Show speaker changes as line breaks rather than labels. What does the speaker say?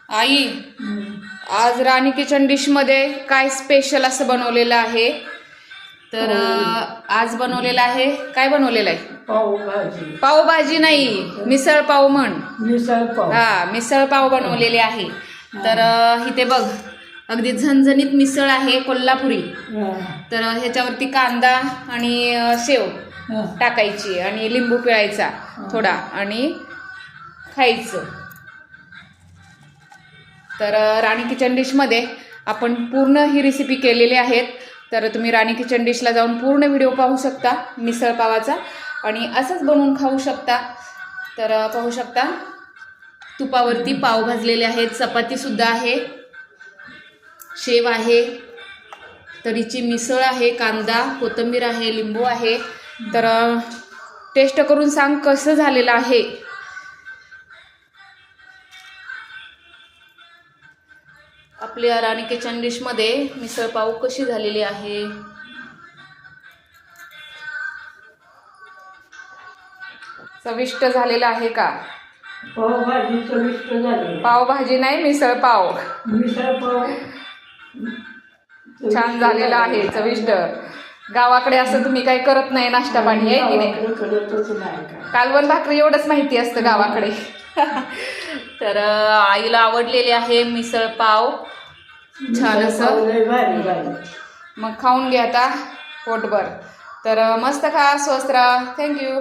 आई, आज राणी kitchen dish मध्ये काय स्पेशल असं बनवलेलं आहे? तर आज बनवलेलं आहे, काय बनवलेलं आहे?
पावभाजी.
पावभाजी नाही, मिसळ पाव म्हण.
मिसळ पाव.
हा, मिसळ पाव बनवलेले आहे. तर इथे बघ, अगदी झणझणीत मिसळ आहे कोल्हापुरी. तर ह्याच्यावरती कांदा आणि शेव टाकायची आणि लिंबू पिळायचा थोडा आणि खायचं. तर राणी किचन डिशमध्ये आपण पूर्ण ही रेसिपी केलेली आहेत. तर तुम्ही राणी किचन डिशला जाऊन पूर्ण व्हिडिओ पाहू शकता मिसळ पावाचा आणि असंच बनवून खाऊ शकता. तर पाहू शकता तुपावरती पाव भाजलेले आहेत, चपातीसुद्धा आहे, शेव आहे, तरीची मिसळ आहे, कांदा कोथिंबीर आहे, लिंबू आहे. तर टेस्ट करून सांग कसं झालेलं आहे. आपल्या राणी किचन डिशमध्ये मिसळ पाव कशी झालेली आहे. चविष्ट झालेला आहे का?
पावभाजी चविष्ट झाली.
पावभाजी नाही, मिसळ पाव.
मिसळ पाव
छान झालेला आहे, चविष्ट. गावाकडे असं तुम्ही काही करत नाही नाश्ता पाणी, आहे की नाही?
करतच नाही का.
कालवण भाकरी एवढंच माहिती असतं गावाकडे. तर आईला आवडलेले आहे मिसळ पाव, छान असं. मग खाऊन घ्या आता पोटभर. तर मस्त खा, स्वस्त राहा. थँक्यू.